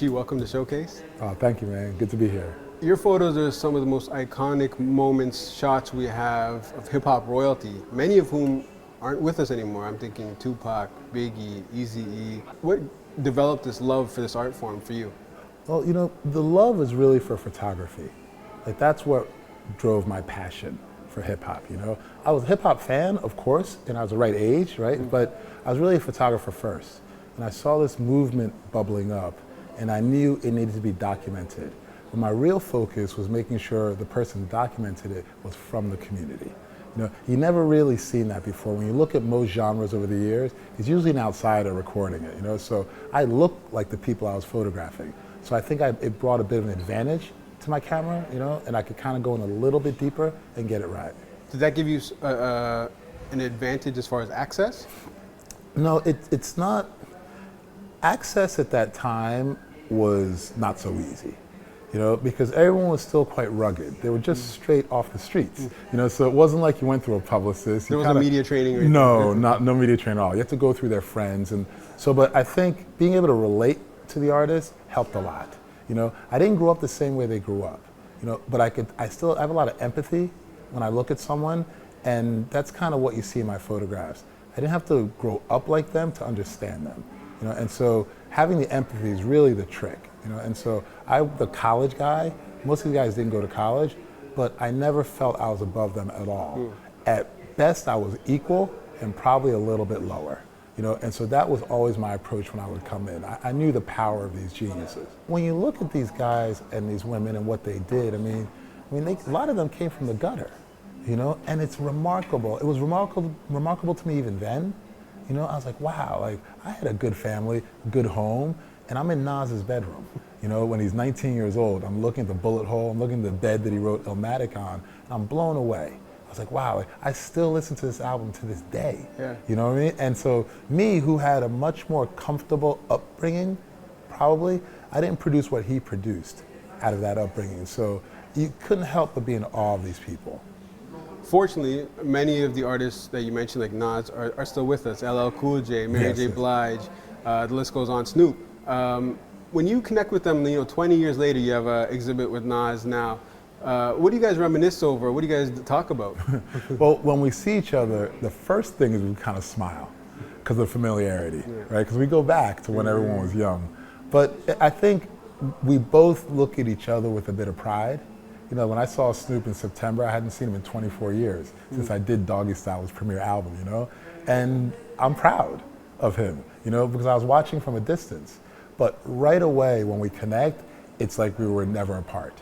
Chi, welcome to Showcase. Oh, thank you, man. Good to be here. Your photos are some of the most iconic moments, shots we have of hip-hop royalty, many of whom aren't with us anymore. I'm thinking Tupac, Biggie, Eazy-E. What developed this love for this art form for you? Well, you know, the love is really for photography. Like, that's what drove my passion for hip-hop, you know? I was a hip-hop fan, of course, and I was the right age, right? Mm-hmm. But I was really a photographer first. And I saw this movement bubbling up, and I knew it needed to be documented. But my real focus was making sure the person who documented it was from the community. You know, you never really seen that before. When you look at most genres over the years, it's usually an outsider recording it, you know? So I looked like the people I was photographing. So I think it brought a bit of an advantage to my camera, you know, and I could kind of go in a little bit deeper and get it right. Did that give you an advantage as far as access? No, it's not. Access at that time was not so easy, you know, because everyone was still quite rugged. They were just straight off the streets, you know, so it wasn't like you went through a publicist. There wasn't media training or anything? No, no media training at all. You have to go through their friends. And so, but I think being able to relate to the artist helped a lot. You know, I didn't grow up the same way they grew up, you know, but I still have a lot of empathy when I look at someone, and that's kind of what you see in my photographs. I didn't have to grow up like them to understand them, you know, and so having the empathy is really the trick, you know, and so I'm the college guy. Most of the guys didn't go to college, but I never felt I was above them at all. At best, I was equal and probably a little bit lower. You know, and so that was always my approach when I would come in. I knew the power of these geniuses. When you look at these guys and these women and what they did, a lot of them came from the gutter, you know, and it's remarkable. It was remarkable to me even then. You know, I was like, wow, like I had a good family, good home, and I'm in Nas's bedroom. You know, when he's 19 years old, I'm looking at the bullet hole, I'm looking at the bed that he wrote Illmatic on, and I'm blown away. I was like, wow, like, I still listen to this album to this day. Yeah. You know what I mean? And so me, who had a much more comfortable upbringing, probably, I didn't produce what he produced out of that upbringing. So you couldn't help but be in awe of these people. Fortunately, many of the artists that you mentioned, like Nas, are still with us. LL Cool J, Mary J. Blige, the list goes on, Snoop. When you connect with them, you know, 20 years later, you have an exhibit with Nas now. What do you guys reminisce over? What do you guys talk about? Well, when we see each other, the first thing is we kind of smile because of familiarity, right? Because we go back to when everyone was young. But I think we both look at each other with a bit of pride. You know, when I saw Snoop in September, I hadn't seen him in 24 years since I did Doggy Style, his premiere album, you know? And I'm proud of him, you know, because I was watching from a distance. But right away, when we connect, it's like we were never apart.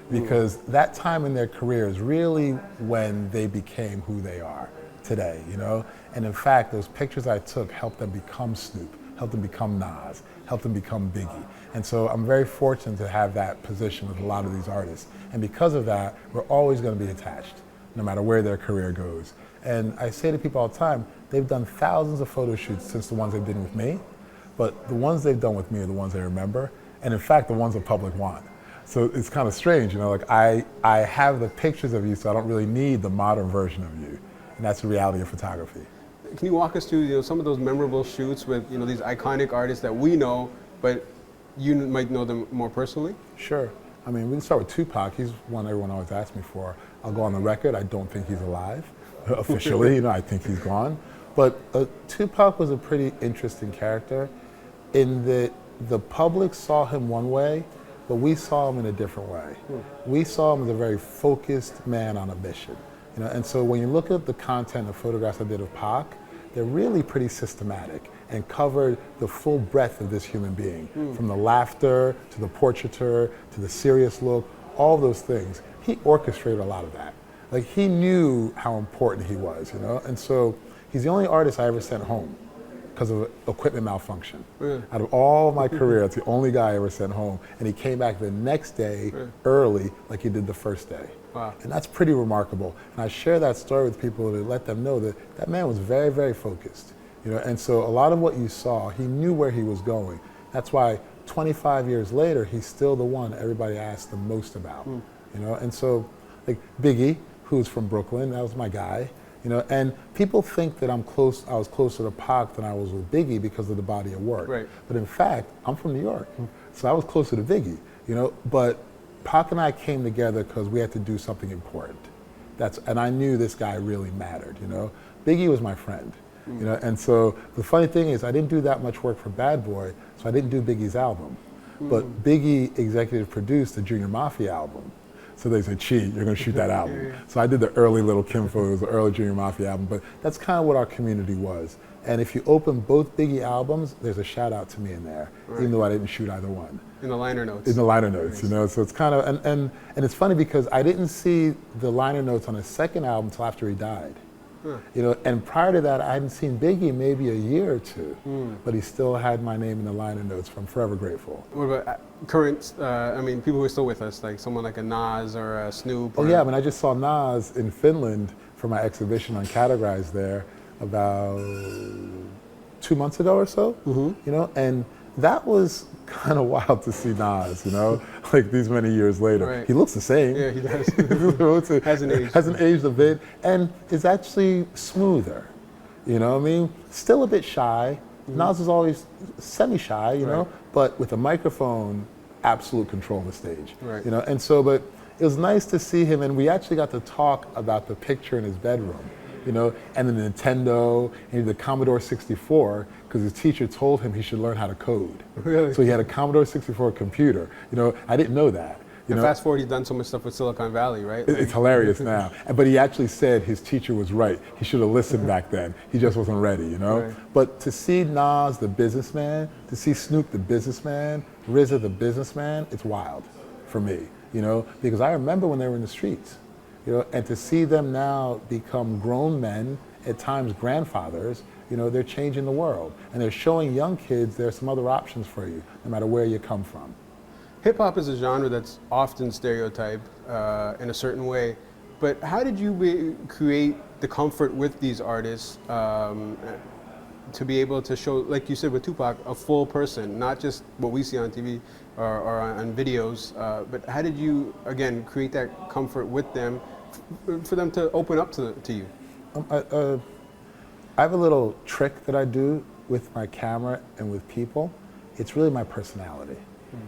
Because that time in their career is really when they became who they are today, you know? And in fact, those pictures I took helped them become Snoop, helped them become Nas, helped them become Biggie. And so I'm very fortunate to have that position with a lot of these artists. And because of that, we're always gonna be attached, no matter where their career goes. And I say to people all the time, they've done thousands of photo shoots since the ones they've done with me, but the ones they've done with me are the ones they remember, and in fact, the ones the public want. So it's kind of strange, you know, like I have the pictures of you, so I don't really need the modern version of you. And that's the reality of photography. Can you walk us through, you know, some of those memorable shoots with, you know, these iconic artists that we know, but you might know them more personally? Sure. I mean, we can start with Tupac. He's one everyone always asks me for. I'll go on the record, I don't think he's alive, officially, you know, I think he's gone. But Tupac was a pretty interesting character in that the public saw him one way, but we saw him in a different way. We saw him as a very focused man on a mission. You know, and so when you look at the content of photographs I did of Pac, they're really pretty systematic and covered the full breadth of this human being, from the laughter to the portraiture to the serious look, all those things. He orchestrated a lot of that. Like, he knew how important he was, you know? And so he's the only artist I ever sent home because of equipment malfunction. Out of all of my career, that's the only guy I ever sent home. And he came back the next day early like he did the first day. Wow. And that's pretty remarkable. And I share that story with people to let them know that that man was very, very focused. You know, and so a lot of what you saw, he knew where he was going. That's why 25 years later, he's still the one everybody asks the most about. You know, and so like Biggie, who's from Brooklyn, that was my guy. You know, and people think that I was closer to Pac than I was with Biggie because of the body of work. Right. But in fact, I'm from New York. So I was closer to Biggie, you know, but Pac and I came together because we had to do something important. And I knew this guy really mattered, you know. Biggie was my friend, you know, and so the funny thing is I didn't do that much work for Bad Boy, so I didn't do Biggie's album. But Biggie executive produced the Junior Mafia album. So they said, Chi, you're gonna shoot that album. So I did the early Little Kim photos, the early Junior Mafia album, but that's kind of what our community was. And if you open both Biggie albums, there's a shout out to me in there, even though I didn't shoot either one. In the liner notes. In the liner notes, you know, so it's kind of, and it's funny because I didn't see the liner notes on his second album until after he died. You know, and prior to that, I hadn't seen Biggie maybe a year or two, but he still had my name in the liner notes, so I'm forever grateful. What about current, I mean, people who are still with us, like someone like a Nas or a Snoop? Oh yeah, I mean, I just saw Nas in Finland for my exhibition on Categorized there about 2 months ago or so, you know, and that was kind of wild to see Nas, you know, like these many years later. Right. He looks the same. Yeah, he does. Hasn't aged. Hasn't aged a bit, and is actually smoother, you know what I mean? Still a bit shy. Nas is always semi-shy, you know, but with a microphone, absolute control of the stage, you know, and so, but it was nice to see him, and we actually got to talk about the picture in his bedroom, you know, and the Nintendo, and the Commodore 64, because his teacher told him he should learn how to code. Really? So he had a Commodore 64 computer. You know, I didn't know that. And fast forward, he's done so much stuff with Silicon Valley, right? It's hilarious now. But he actually said his teacher was right. He should have listened back then. He just wasn't ready, you know? But to see Nas, the businessman, to see Snoop, the businessman, RZA, the businessman, it's wild for me, you know? Because I remember when they were in the streets, you know, and to see them now become grown men, at times grandfathers, you know, they're changing the world. And they're showing young kids there's some other options for you, no matter where you come from. Hip hop is a genre that's often stereotyped in a certain way, but how did you create the comfort with these artists to be able to show, like you said with Tupac, a full person, not just what we see on TV or on videos, but how did you, again, create that comfort with them for them to open up to you? I have a little trick that I do with my camera and with people. It's really my personality.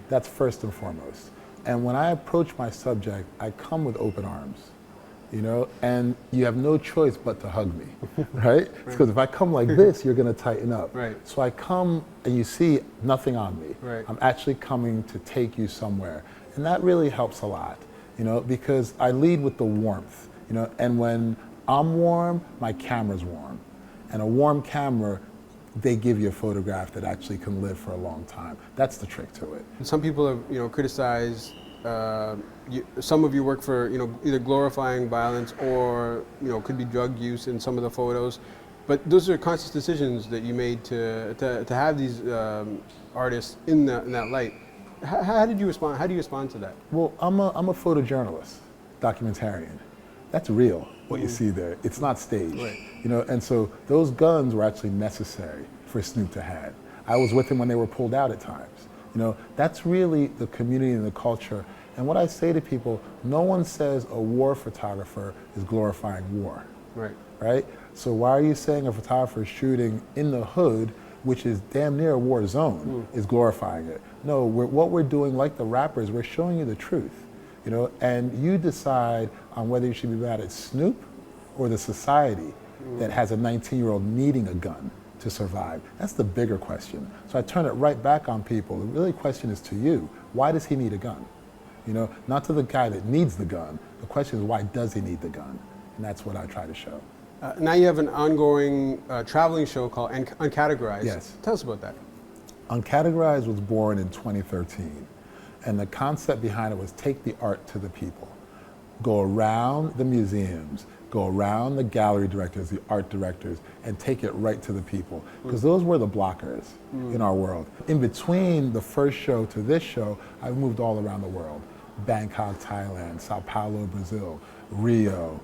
That's first and foremost. And when I approach my subject, I come with open arms, you know, and you have no choice but to hug me, right? Because if I come like this, you're gonna tighten up. So I come and you see nothing on me. I'm actually coming to take you somewhere. And that really helps a lot, you know, because I lead with the warmth, you know, and when I'm warm, my camera's warm. And a warm camera, they give you a photograph that actually can live for a long time. That's the trick to it. Some people have, you know, criticized some of your work for, you know, either glorifying violence or, you know, could be drug use in some of the photos. But those are conscious decisions that you made to have these artists in that light. How did you respond? How do you respond to that? Well, I'm a photojournalist, documentarian. That's real, what you see there. It's not staged, you know, and so those guns were actually necessary for Snoop to have. I was with him when they were pulled out at times. You know, that's really the community and the culture. And what I say to people, no one says a war photographer is glorifying war, right? So why are you saying a photographer shooting in the hood, which is damn near a war zone, is glorifying it? No, what we're doing, like the rappers, we're showing you the truth. You know, and you decide on whether you should be mad at Snoop or the society that has a 19-year-old needing a gun to survive. That's the bigger question. So I turn it right back on people. The really question is to you, why does he need a gun? You know, not to the guy that needs the gun. The question is, why does he need the gun? And that's what I try to show. Now you have an ongoing traveling show called Uncategorized. Yes. Tell us about that. Uncategorized was born in 2013. And the concept behind it was take the art to the people. Go around the museums, go around the gallery directors, the art directors, and take it right to the people. Because those were the blockers in our world. In between the first show to this show, I've moved all around the world. Bangkok, Thailand, Sao Paulo, Brazil, Rio,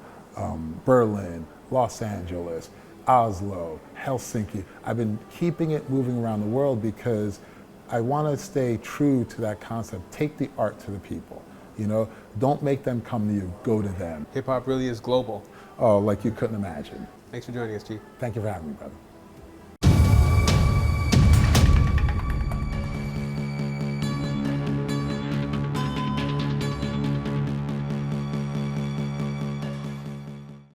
Berlin, Los Angeles, Oslo, Helsinki. I've been keeping it moving around the world because I want to stay true to that concept. Take the art to the people, you know? Don't make them come to you, go to them. Hip hop really is global. Oh, like you couldn't imagine. Thanks for joining us, Chi. Thank you for having me, brother.